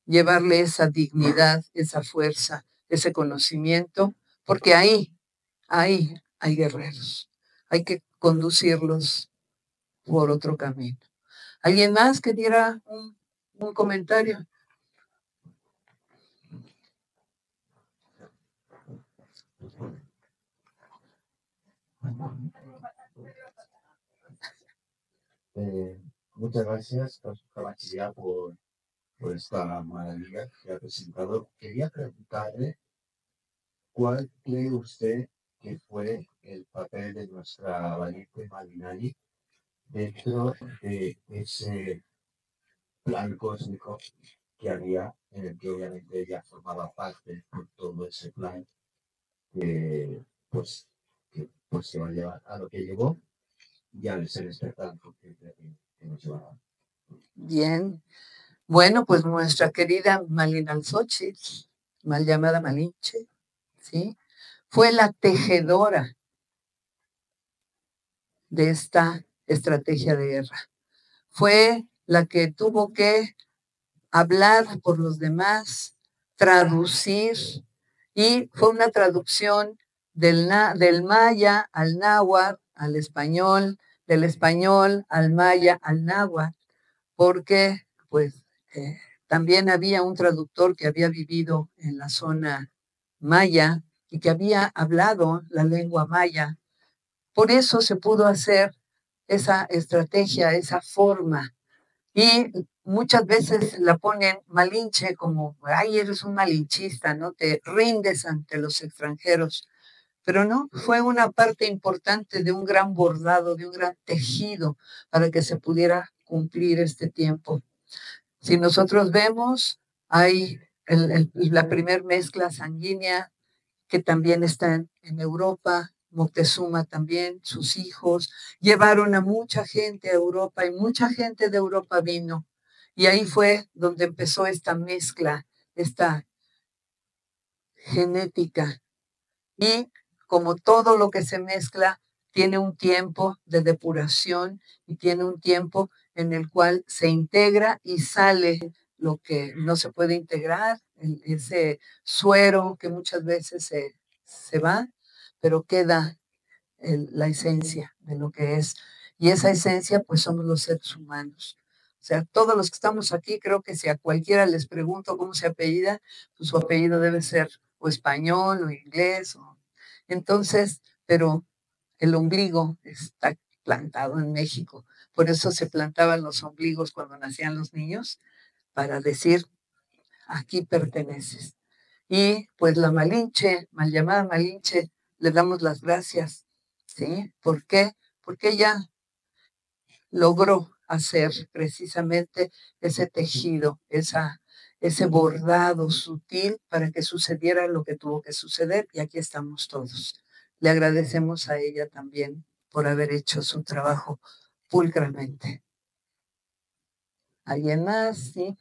llevarle esa dignidad, esa fuerza, ese conocimiento, porque ahí hay guerreros. Hay que conducirlos por otro camino. ¿Alguien más que diera un comentario? Eh, Muchas gracias, Cabachiría, por esta maravilla que ha presentado. Quería preguntarle, ¿cuál cree usted que fue el papel de nuestra valiente Malinali dentro de ese plan cósmico que había, en el que obviamente ella formaba parte por todo ese plan que, pues, pues se va a llevar a lo que llegó y al ser este plan que nos llevaba? Bien. Bueno, pues nuestra querida Malinalxóchitl, mal llamada Malinche, ¿sí? Fue la tejedora de esta estrategia de guerra. Fue la que tuvo que hablar por los demás, traducir, y fue una traducción del maya al náhuatl, al español, del español al maya, al náhuatl, porque pues también había un traductor que había vivido en la zona maya y que había hablado la lengua maya. Por eso se pudo hacer esa estrategia, esa forma. Y muchas veces la ponen malinche como, ay, eres un malinchista, ¿no? Te rindes ante los extranjeros. Pero no, fue una parte importante de un gran bordado, de un gran tejido para que se pudiera cumplir este tiempo. Si nosotros vemos, hay la primer mezcla sanguínea que también está en Europa, Moctezuma también, sus hijos, llevaron a mucha gente a Europa y mucha gente de Europa vino. Y ahí fue donde empezó esta mezcla, esta genética. Y como todo lo que se mezcla, tiene un tiempo de depuración y tiene un tiempo en el cual se integra y sale lo que no se puede integrar, ese suero que muchas veces se va, pero queda la esencia de lo que es. Y esa esencia, pues somos los seres humanos. O sea, todos los que estamos aquí, creo que si a cualquiera les pregunto cómo se apellida, pues su apellido debe ser o español o inglés. Entonces, pero el ombligo está plantado en México. Por eso se plantaban los ombligos cuando nacían los niños, para decir, aquí perteneces. Y pues la Malinche, mal llamada Malinche, le damos las gracias, ¿sí? ¿Por qué? Porque ella logró hacer precisamente ese tejido, ese bordado sutil para que sucediera lo que tuvo que suceder, y aquí estamos todos. Le agradecemos a ella también por haber hecho su trabajo pulcramente. ¿Alguien más? Sí.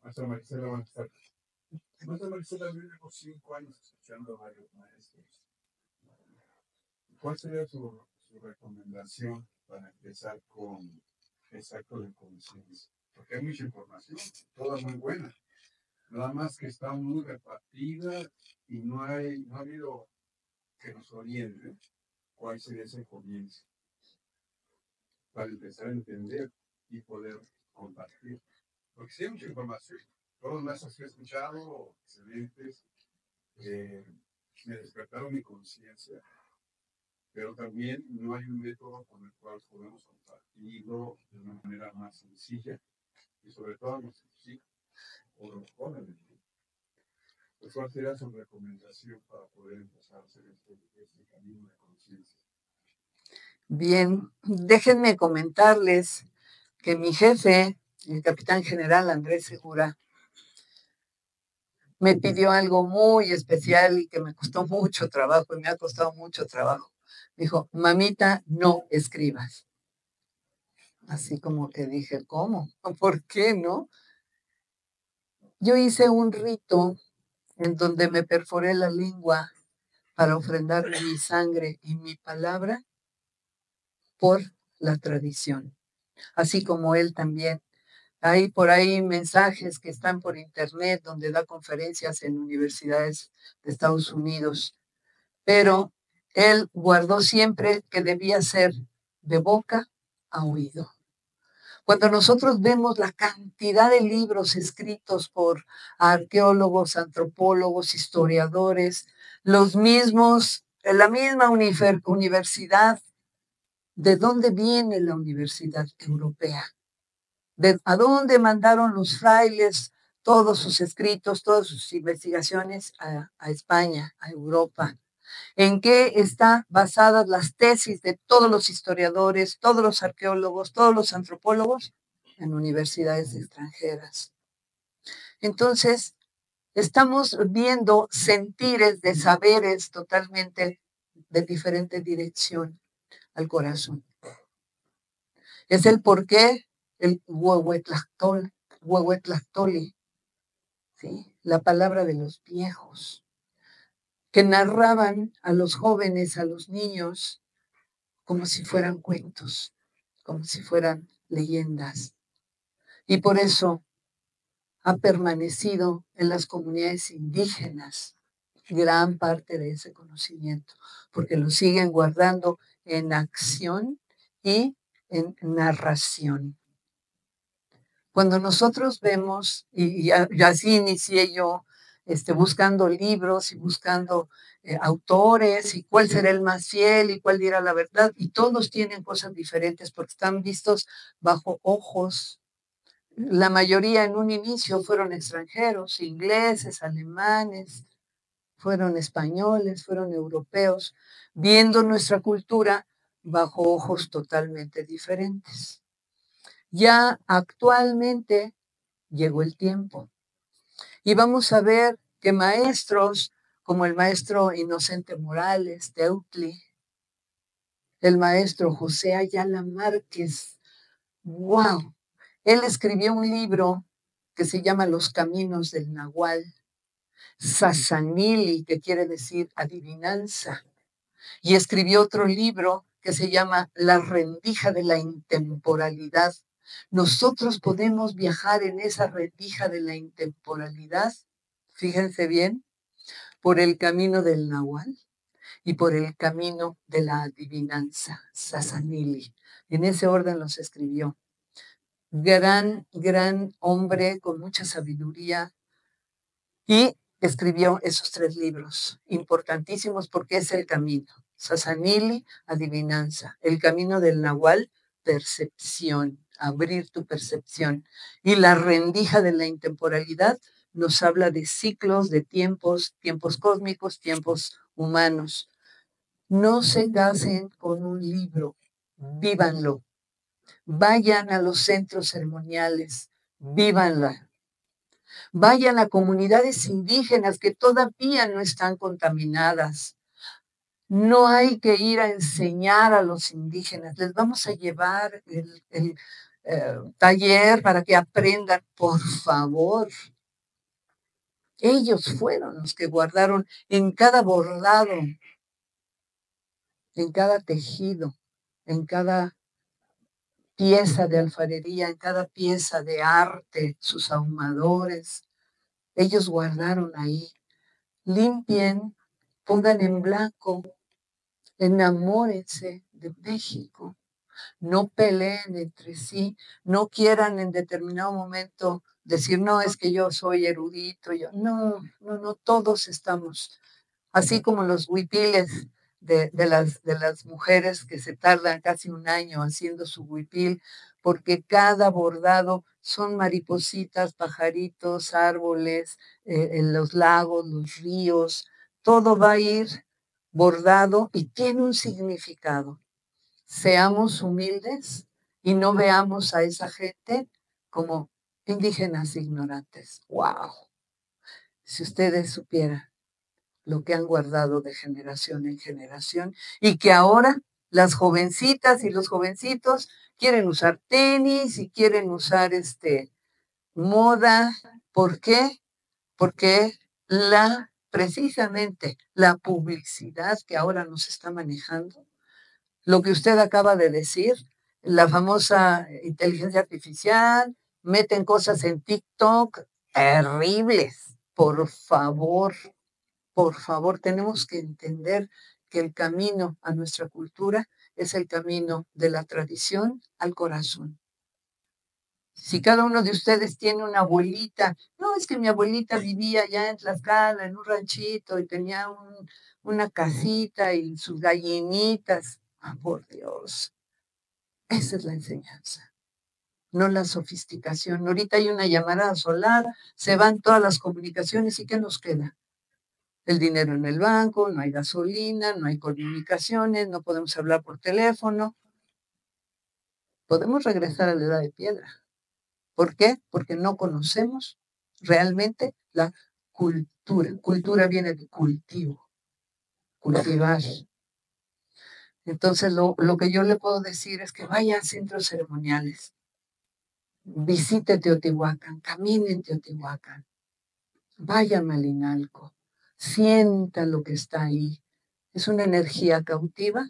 Maestra Maricela, buenas tardes. Maestra Maricela, vivimos 5 años escuchando a varios maestros. ¿Cuál sería su recomendación para empezar con ese acto de conciencia? Porque hay mucha información, toda muy buena. Nada más que está muy repartida y no ha habido que nos oriente cuál sería ese comienzo para empezar a entender y poder compartir. Porque sí hay mucha información. Todos los maestros que he escuchado, excelentes, me despertaron mi conciencia, pero también no hay un método con el cual podemos compartirlo de una manera más sencilla y sobre todo a nuestros hijos o los jóvenes. Pues, ¿cuál sería su recomendación para poder empezar a hacer este camino de conciencia? Bien, déjenme comentarles que mi jefe, el capitán general Andrés Segura, me pidió algo muy especial y que me costó mucho trabajo y me ha costado mucho trabajo. Dijo, mamita, no escribas. Así como que dije, ¿cómo? ¿Por qué no? Yo hice un rito en donde me perforé la lengua para ofrendar mi sangre y mi palabra por la tradición, así como él también. Hay por ahí mensajes que están por internet donde da conferencias en universidades de Estados Unidos, pero él guardó siempre que debía ser de boca a oído. Cuando nosotros vemos la cantidad de libros escritos por arqueólogos, antropólogos, historiadores, los mismos, la misma universidad. ¿De dónde viene la universidad europea? ¿A dónde mandaron los frailes todos sus escritos, todas sus investigaciones a España, a Europa? ¿En qué están basadas las tesis de todos los historiadores, todos los arqueólogos, todos los antropólogos? En universidades extranjeras. Entonces, estamos viendo sentires de saberes totalmente de diferente dirección al corazón. Es el porqué, el huehuetlactoli, ¿sí? La palabra de los viejos, que narraban a los jóvenes, a los niños, como si fueran cuentos, como si fueran leyendas. Y por eso ha permanecido en las comunidades indígenas gran parte de ese conocimiento, porque lo siguen guardando en acción y en narración. Cuando nosotros vemos, y así inicié yo, buscando libros y buscando autores y cuál será el más fiel y cuál dirá la verdad, y todos tienen cosas diferentes porque están vistos bajo ojos. La mayoría en un inicio fueron extranjeros, ingleses, alemanes, fueron españoles, fueron europeos, viendo nuestra cultura bajo ojos totalmente diferentes. Ya actualmente llegó el tiempo y vamos a ver que maestros como el maestro Inocente Morales, Teutli, el maestro José Ayala Márquez, ¡wow! Él escribió un libro que se llama Los Caminos del Nahual, Sasanili, que quiere decir adivinanza, y escribió otro libro que se llama La rendija de la intemporalidad. Nosotros podemos viajar en esa rendija de la intemporalidad, fíjense bien, por el camino del Nahual y por el camino de la adivinanza, Sasanili. En ese orden los escribió. Gran hombre con mucha sabiduría, y escribió esos 3 libros importantísimos porque es el camino. Sasanili, adivinanza. El camino del Nahual, percepción, abrir tu percepción. Y la rendija de la intemporalidad nos habla de ciclos, de tiempos, tiempos cósmicos, tiempos humanos. No se casen con un libro, vívanlo. Vayan a los centros ceremoniales, vívanla. Vayan a comunidades indígenas que todavía no están contaminadas. No hay que ir a enseñar a los indígenas. Les vamos a llevar el taller para que aprendan, por favor. Ellos fueron los que guardaron en cada bordado, en cada tejido, en cada pieza de alfarería, en cada pieza de arte, sus ahumadores. Ellos guardaron ahí. Limpien, pongan en blanco, enamórense de México, no peleen entre sí, no quieran en determinado momento decir, no, es que yo soy erudito, no, todos estamos, así como los huipiles de las mujeres que se tardan casi un año haciendo su huipil, porque cada bordado son maripositas, pajaritos, árboles, en los lagos, los ríos, todo va a ir bordado y tiene un significado. Seamos humildes y no veamos a esa gente como indígenas ignorantes. ¡Wow! Si ustedes supieran lo que han guardado de generación en generación y que ahora las jovencitas y los jovencitos quieren usar tenis y quieren usar moda. ¿Por qué? Porque precisamente la publicidad que ahora nos está manejando, lo que usted acaba de decir, la famosa inteligencia artificial, meten cosas en TikTok terribles. Por favor, tenemos que entender que el camino a nuestra cultura es el camino de la tradición al corazón. Si cada uno de ustedes tiene una abuelita, no, es que mi abuelita vivía allá en Tlaxcala, en un ranchito, y tenía una casita y sus gallinitas. Ah, por Dios, esa es la enseñanza, no la sofisticación. Ahorita hay una llamada solar, se van todas las comunicaciones, ¿y qué nos queda? El dinero en el banco, no hay gasolina, no hay comunicaciones, no podemos hablar por teléfono. Podemos regresar a la edad de piedra. ¿Por qué? Porque no conocemos realmente la cultura. Cultura viene de cultivo, cultivar. Entonces, lo que yo le puedo decir es que vaya a centros ceremoniales, visite Teotihuacán, camine en Teotihuacán, vaya a Malinalco, sienta lo que está ahí. Es una energía cautiva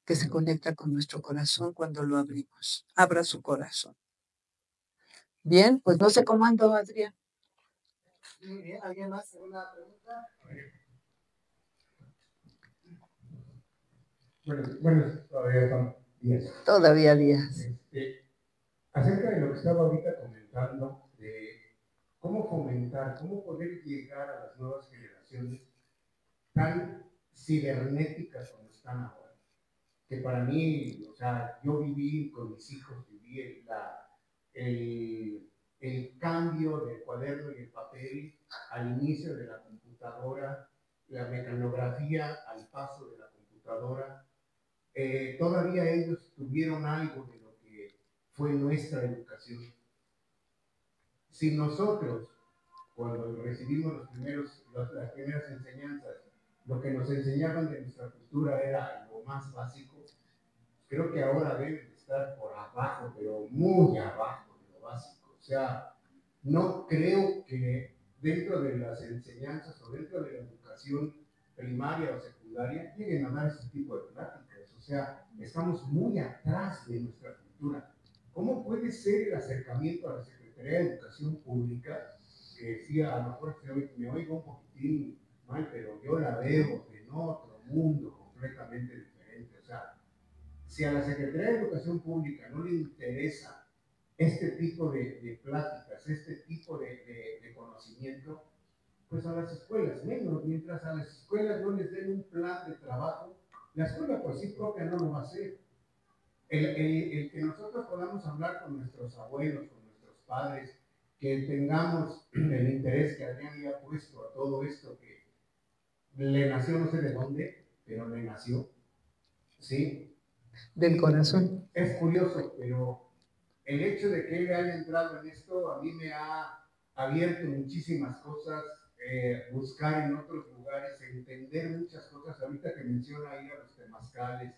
que se conecta con nuestro corazón cuando lo abrimos. Abra su corazón. Bien, pues no sé cómo ando, Adrián. ¿Alguien más? ¿Una pregunta? Bueno, todavía son 10. Todavía días. Acerca de lo que estaba ahorita comentando, de cómo fomentar, cómo poder llegar a las nuevas generaciones tan cibernéticas como están ahora. Que para mí, o sea, yo viví con mis hijos, viví el cambio del cuaderno y el papel al inicio de la computadora, la mecanografía al paso de la computadora. Todavía ellos tuvieron algo de lo que fue nuestra educación. Si nosotros, cuando recibimos las primeras enseñanzas, lo que nos enseñaban de nuestra cultura era lo más básico, creo que ahora deben estar por abajo, pero muy abajo de lo básico. O sea, no creo que dentro de las enseñanzas o dentro de la educación primaria o secundaria lleguen a dar ese tipo de pláticas. O sea, estamos muy atrás de nuestra cultura. ¿Cómo puede ser el acercamiento a la Secretaría de Educación Pública? Que sí, a lo mejor me oigo un poquitín mal, pero yo la veo en otro mundo completamente diferente. O sea, si a la Secretaría de Educación Pública no le interesa este tipo de pláticas, este tipo de conocimiento, pues a las escuelas menos. Mientras a las escuelas no les den un plan de trabajo, la escuela por sí propia no lo va a hacer. El que nosotros podamos hablar con nuestros abuelos, con nuestros padres, que tengamos el interés que Adrián le ha puesto a todo esto, que le nació no sé de dónde, pero le nació, ¿sí? Del corazón. Es curioso, pero el hecho de que él haya entrado en esto a mí me ha abierto muchísimas cosas, buscar en otros lugares, entender muchas cosas. Ahorita que menciona ir a los temazcales,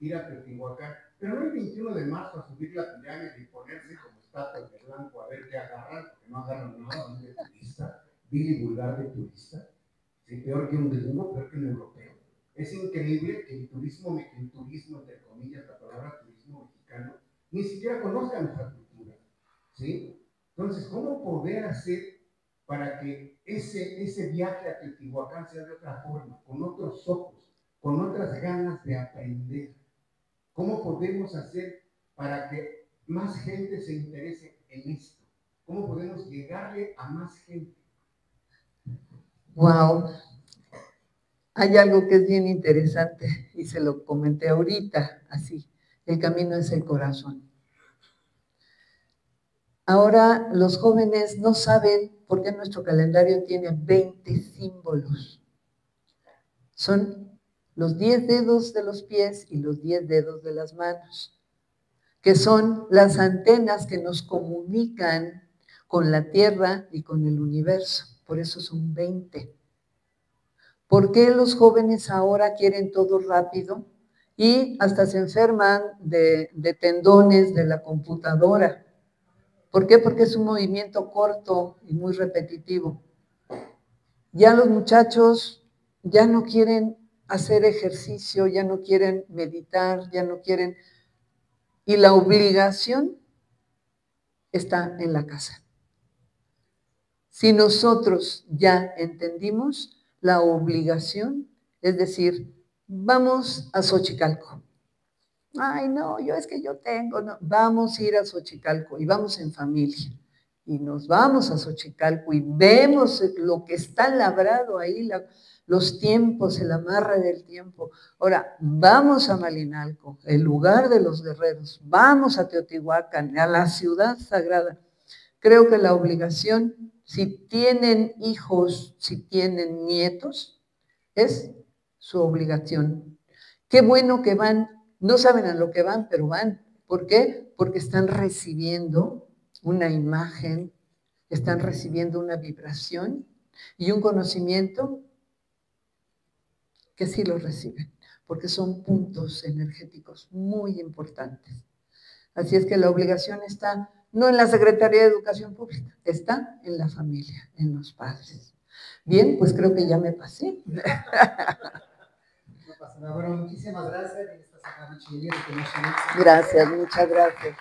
ir a Teotihuacán, pero no el 21 de marzo a subir la pirámide y ponerse como estatuas de blanco a ver qué agarran, porque no agarran nada de turista, vil y vulgar de turista, ¿sí? Peor que un gringo, peor que un europeo. Es increíble que el turismo, entre comillas, la palabra turismo mexicano, ni siquiera conozca nuestra cultura, ¿sí? Entonces, ¿cómo poder hacer para que ese viaje a Teotihuacán sea de otra forma, con otros ojos, con otras ganas de aprender? ¿Cómo podemos hacer para que más gente se interese en esto? ¿Cómo podemos llegarle a más gente? Wow. Hay algo que es bien interesante y se lo comenté ahorita, así. El camino es el corazón. Ahora los jóvenes no saben por qué nuestro calendario tiene 20 símbolos. Son los 10 dedos de los pies y los 10 dedos de las manos, que son las antenas que nos comunican con la Tierra y con el universo. Por eso son 20. ¿Por qué los jóvenes ahora quieren todo rápido? Y hasta se enferman de tendones de la computadora. ¿Por qué? Porque es un movimiento corto y muy repetitivo. Ya los muchachos ya no quieren hacer ejercicio, ya no quieren meditar, ya no quieren... Y la obligación está en la casa. Si nosotros ya entendimos la obligación, es decir, vamos a Xochicalco. Ay, no, es que yo tengo, no. Vamos a ir a Xochicalco y vamos en familia. Y nos vamos a Xochicalco y vemos lo que está labrado ahí, los tiempos, el amarre del tiempo. Ahora, vamos a Malinalco, el lugar de los guerreros. Vamos a Teotihuacán, a la ciudad sagrada. Creo que la obligación, si tienen hijos, si tienen nietos, es su obligación. Qué bueno que van, no saben a lo que van, pero van. ¿Por qué? Porque están recibiendo una imagen, están recibiendo una vibración y un conocimiento que sí lo reciben, porque son puntos energéticos muy importantes. Así es que la obligación está no en la Secretaría de Educación Pública, está en la familia, en los padres. Bien, pues creo que ya me pasé. No pasa nada. Bueno, muchísimas gracias. Gracias, muchas gracias.